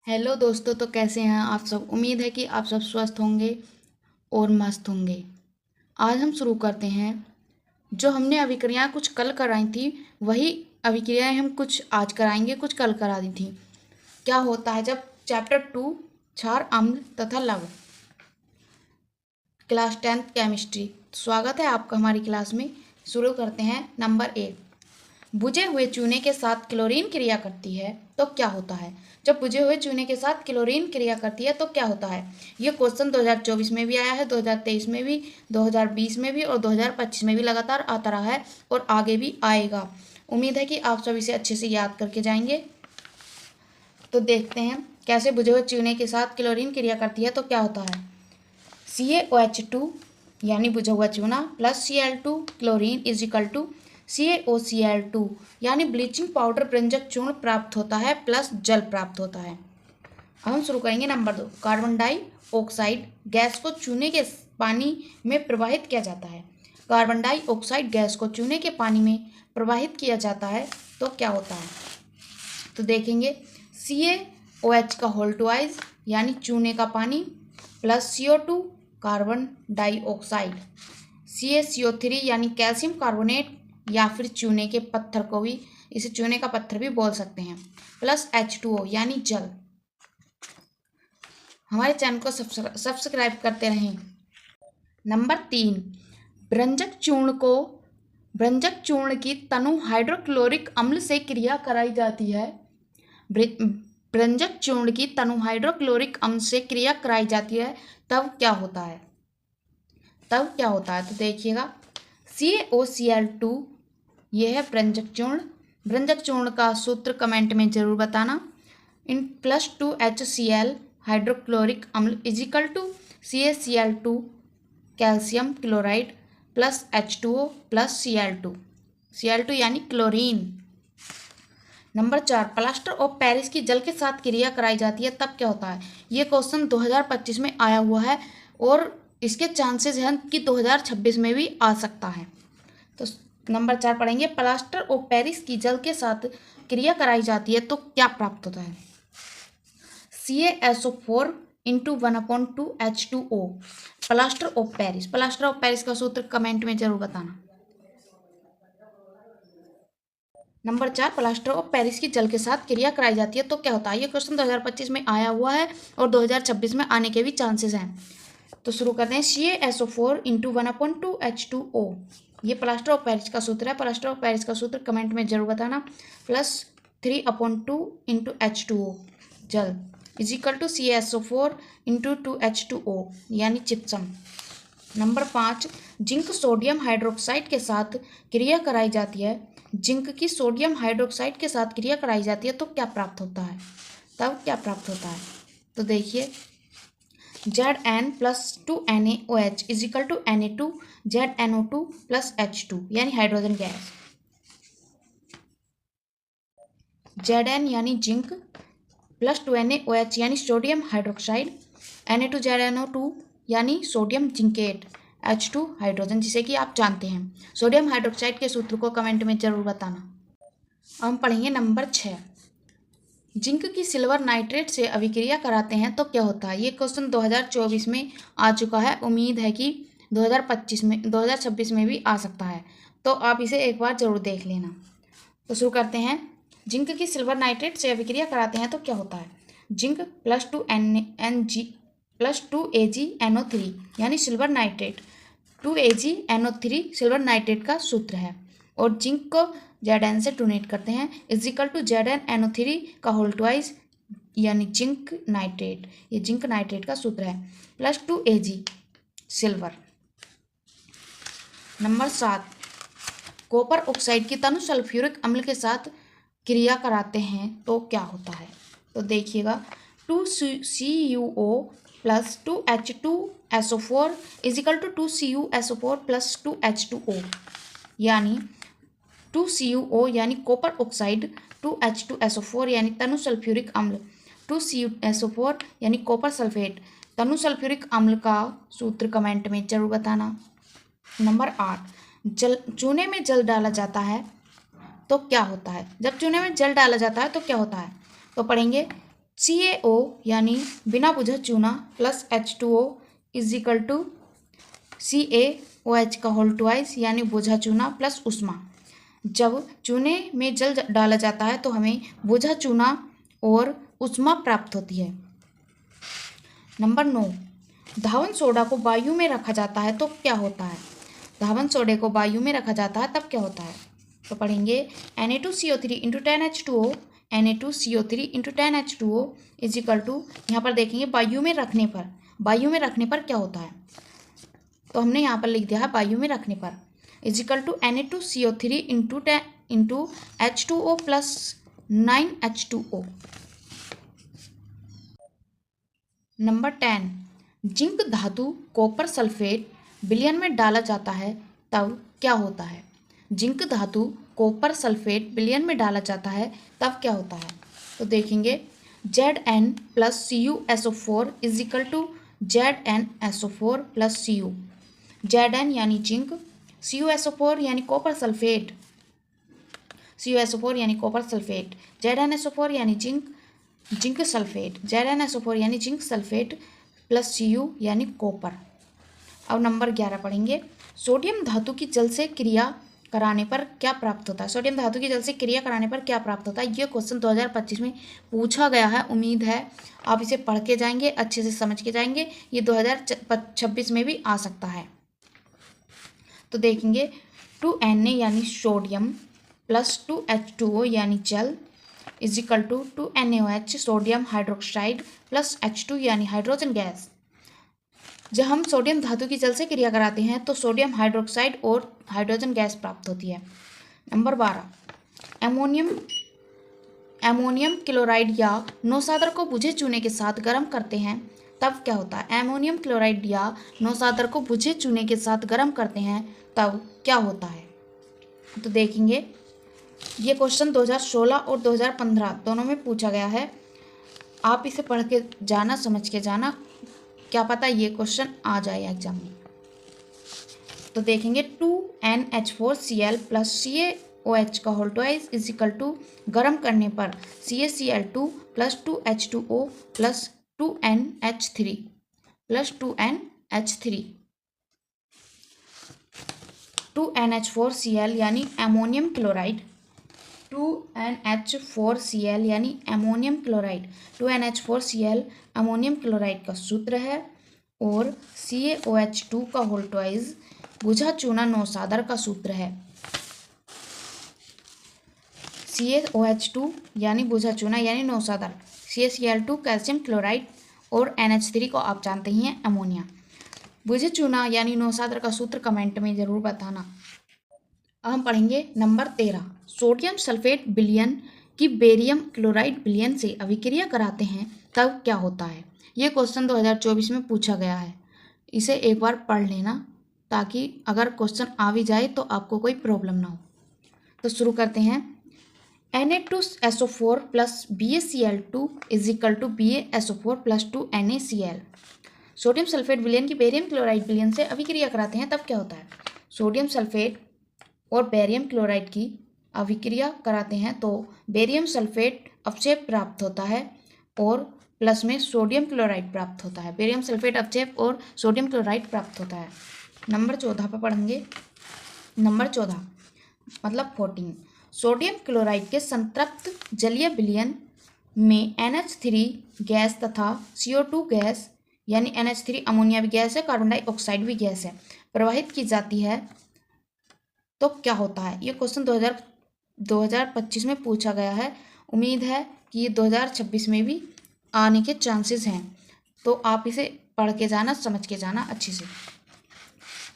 Hello दोस्तों, तो कैसे हैं आप सब। उम्मीद है कि आप सब स्वस्थ होंगे और मस्त होंगे। आज हम शुरू करते हैं। जो हमने अभिक्रियाएं कुछ कल कराई थी, वही अभिक्रियाएं हम कुछ आज कराएंगे, कुछ कल करा दी थी। क्या होता है जब चैप्टर 2 क्षार अम्ल तथा लवण, क्लास 10th केमिस्ट्री। स्वागत है आपका हमारी क्लास में। शुरू करते हैं। नंबर 1, बुझे हुए चूने के साथ क्लोरीन क्रिया करती है तो क्या होता है। जब बुझे हुए चूने के साथ क्लोरीन क्रिया करती है तो क्या होता है। ये क्वेश्चन 2024 में भी आया है, 2023 में भी, 2020 में भी और 2025 में भी लगातार आता रहा है और आगे भी आएगा। उम्मीद है कि आप सब इसे अच्छे से याद करके जाएंगे। तो देखते हैं कैसे बुझे हुए चूने के साथ क्लोरीन क्रिया करती है तो क्या होता है। CaOH2 यानी बुझा हुआ चूना plus Cl2 chlorine is equal to CaOCl2 यानी ब्लीचिंग पाउडर व्यंजक चूर्ण प्राप्त होता है प्लस जल प्राप्त होता है। अब हम शुरू करेंगे। नंबर 2, कार्बन डाइऑक्साइड गैस को चूने के पानी में प्रवाहित किया जाता है। कार्बन डाइऑक्साइड गैस को चूने के पानी में प्रवाहित किया जाता है तो क्या होता है। तो देखेंगे CaOH का होल ट्वाइस यानी चूने का पानी plus CO2 carbon dioxide, CaCO3 यानी कैल्शियम कार्बोनेट या फिर चूने के पत्थर को भी, इसे चूने का पत्थर भी बोल सकते हैं, प्लस H2O यानी जल। हमारे चैनल को सब्सक्राइब करते रहें। नंबर 3, भ्रंजक चूर्ण की तनु हाइड्रोक्लोरिक अम्ल से क्रिया कराई जाती है। भ्रंजक चूर्ण की तनु हाइड्रोक्लोरिक अम्ल से क्रिया कराई जाती है तब क्या होता है। तो देखिएगा CaOCl2 ये है भ्रंजक चूर्ण। भ्रंजक चूर्ण का सूत्र कमेंट में जरूर बताना। इन प्लस 2HCl हाइड्रोक्लोरिक अम्ल is equal to CaCl2 calcium chloride plus H2O plus Cl2 यानी chlorine. Number 4, plaster of Paris की जल के साथ क्रिया कराई जाती है तब क्या होता है। ये क्वेश्चन 2025 में आया हुआ है और इसके चांसेस हैं कि 2026 में भी आ सकता है। तो नंबर 4 पढ़ेंगे। प्लास्टर ऑफ पेरिस की जल के साथ क्रिया कराई जाती है तो क्या प्राप्त होता है। CaSO4 into 1/2 H2O। Plaster of Paris का सूत्र कमेंट में जरूर बताना। नंबर 4, प्लास्टर ऑफ पेरिस की जल के साथ क्रिया कराई जाती है तो क्या होता है। ये क्वेश्चन 2025 में आया हुआ है और 2026 में आने के भी चांसेस हैं। तो शुरू करते हैं। CaSO4 इंटू 1/2 H2O, ये प्लास्टर ऑफ पेरिस का सूत्र है। प्लास्टर ऑफ पेरिस का सूत्र कमेंट में जरूर बताना। प्लस 3/2 इंटू H2O जल is equal to CaSO4 into 2H2O यानी चिप्सम। नंबर 5, जिंक सोडियम हाइड्रोक्साइड के साथ क्रिया कराई जाती है। जिंक की सोडियम हाइड्रोक्साइड के साथ क्रिया कराई जाती है तो क्या प्राप्त होता है। तो देखिए Zn plus 2NaOH is equal to Na2 ZnO2 plus H2 यानी हाइड्रोजन गैस। Zn यानी जिंक प्लस 2NaOH यानी सोडियम हाइड्रोक्साइड, Na2ZnO2 यानी सोडियम जिंकेट, H2 हाइड्रोजन, जिसे कि आप जानते हैं। सोडियम हाइड्रोक्साइड के सूत्र को कमेंट में जरूर बताना। अब हम पढ़ेंगे नंबर 6, जिंक की सिल्वर नाइट्रेट से अभिक्रिया कराते हैं तो क्या होता है। ये क्वेश्चन 2024 में आ चुका है। उम्मीद है कि 2026 में भी आ सकता है, तो आप इसे एक बार जरूर देख लेना। तो शुरू करते हैं। जिंक की सिल्वर नाइट्रेट से अभिक्रिया कराते हैं तो क्या होता है। जिंक प्लस 2AgNO3 यानी silver nitrate, 2AgNO3 silver nitrate का सूत्र है और जिंक को Zn से डोनेट करते हैं इज इक्वल टू ZnNO3 का होल ट्वाइस यानी जिंक नाइट्रेट, ये जिंक नाइट्रेट का सूत्र है plus 2Ag silver. Number 7, copper oxide की तनु सल्फ्यूरिक अम्ल के साथ क्रिया कराते हैं तो क्या होता है। तो देखिएगा 2CuO plus 2H2SO4 is equal to 2CuSO4 plus 2H2O यानी 2CuO यानी कॉपर ऑक्साइड, 2H2SO4 यानी तनु सल्फ्यूरिक अम्ल, 2CuSO4 यानी कॉपर सल्फेट। तनु सल्फ्यूरिक अम्ल का सूत्र कमेंट में जरूर बताना। नंबर 8, चूने में जल डाला जाता है तो क्या होता है। जब चूने में जल डाला जाता है तो क्या होता है। तो पढ़ेंगे CaO यानी बिना बुझा चूना plus H2O is equal to CaOH का होल ट्वाइस यानी बुझा चूना प्लस उष्मा। जब चूने में जल डाला जाता है तो हमें बुझा चूना और उष्मा प्राप्त होती है। नंबर 9, धावन सोडा को वायु में रखा जाता है तो क्या होता है? धावन सोडे को वायु में रखा जाता है तब क्या होता है? तो पढ़ेंगे Na2CO3 into 10H2O, Na2CO3 into 10H2O is equal to, यहाँ पर देखेंगे वायु में रखने पर क्या होता है, तो हमने यहाँ पर लिख दिया है वायु में रखने पर is equal to Na2CO3 into H2O plus 9H2O। Number 10, zinc धातु कॉपर सल्फेट विलयन में डाला जाता है तब क्या होता है? जिंक धातु कॉपर सल्फेट विलयन में डाला जाता है तब क्या होता है? तो देखेंगे Zn plus CuSO4 is equal to ZnSO4 plus Cu। Zn यानी जिंक, CuSO4 यानी कॉपर सल्फेट, CuSO4 यानी कॉपर सल्फेट, ZnSO4 यानी जिंक सल्फेट, ZnSO4 यानी जिंक सल्फेट प्लस Cu यानी कॉपर। अब नंबर 11 पढ़ेंगे, सोडियम धातु की जल से क्रिया कराने पर क्या प्राप्त होता है? सोडियम धातु की जल से क्रिया कराने पर क्या प्राप्त होता है? ये क्वेश्चन 2025 में पूछा गया है। उम्मीद है आप इसे पढ़ के जाएंगे, अच्छे से समझ के जाएंगे। ये 2026 में भी आ सकता है। तो देखेंगे 2Na यानी सोडियम प्लस 2H2O यानी जल is equal to 2NaOH sodium hydroxide plus H2 यानी हाइड्रोजन गैस। जब हम सोडियम धातु की जल से क्रिया कराते हैं तो सोडियम हाइड्रोक्साइड और हाइड्रोजन गैस प्राप्त होती है। नंबर 12, एमोनियम क्लोराइड या नौसादर को बुझे चूने के साथ गर्म करते हैं तब क्या होता है? एमोनियम क्लोराइड या नौसादर को बुझे चूने के साथ गर्म करते हैं तब क्या होता है? तो देखेंगे ये क्वेश्चन 2016 और 2015 दोनों में पूछा गया है। आप इसे पढ़ के जाना, समझ के जाना, क्या पता ये क्वेश्चन आ जाए एग्जाम में। तो देखेंगे 2NH4Cl प्लस CaOH का whole twice is equal to, गर्म करने पर CaCl2 plus 2H2O plus 2NH3 plus 2NH3। 2NH4Cl यानी एमोनियम क्लोराइड, 2NH4Cl यानी ammonium chloride, 2NH4Cl ammonium chloride का सूत्र है और CaOH2 का होल ट्वाइस बुझा चूना नौसादर का सूत्र है। CaOH2 यानी बुझा चूना यानी नौसादर, CaCl2 कैल्शियम क्लोराइड और NH3 को आप जानते ही हैं अमोनिया। बुझे चूना यानी नौसादर का सूत्र कमेंट में ज़रूर बताना। अब हम पढ़ेंगे नंबर 13, सोडियम सल्फेट विलयन की बेरियम क्लोराइड विलयन से अभिक्रिया कराते हैं तब क्या होता है? ये क्वेश्चन 2024 में पूछा गया है। इसे एक बार पढ़ लेना ताकि अगर क्वेश्चन आ भी जाए तो आपको कोई प्रॉब्लम ना हो। तो शुरू करते हैं। Na2SO4 plus BaCl2 is equal to BaSO4 plus 2NaCl। Sodium sulphate विलयन की बेरियम क्लोराइड विलयन से अभिक्रिया कराते हैं तब क्या होता है? सोडियम सल्फेट और बेरियम क्लोराइड की अभिक्रिया कराते हैं तो बेरियम सल्फेट अवक्षेप प्राप्त होता है और प्लस में सोडियम क्लोराइड प्राप्त होता है। बेरियम सल्फेट अवक्षेप और सोडियम क्लोराइड प्राप्त होता है। नंबर 14 पर पढ़ेंगे। नंबर 14 मतलब 14, सोडियम क्लोराइड के संतृप्त जलीय विलयन में NH3 गैस तथा CO2 गैस यानी NH3 अमोनिया भी गैस है, कार्बन डाइऑक्साइड भी गैस है, प्रवाहित की जाती है तो क्या होता है? ये क्वेश्चन 2025 में पूछा गया है। उम्मीद है कि ये 2026 में भी आने के चांसेस हैं। तो आप इसे पढ़ के जाना, समझ के जाना अच्छे से।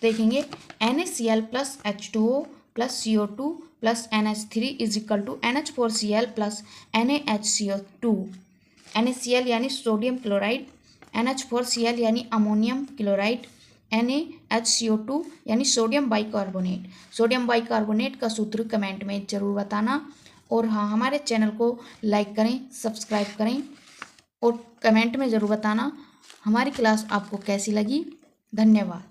देखेंगे NaCl plus H2O plus CO2 plus NH3 is equal to NH4Cl plus NaHCO2। NaCl यानी सोडियम क्लोराइड, NH4Cl यानी अमोनियम क्लोराइड, NaHCO2 यानी सोडियम बाइकार्बोनेट। सोडियम बाइकार्बोनेट का सूत्र कमेंट में ज़रूर बताना और हाँ, हमारे चैनल को लाइक करें, सब्सक्राइब करें और कमेंट में ज़रूर बताना हमारी क्लास आपको कैसी लगी। धन्यवाद।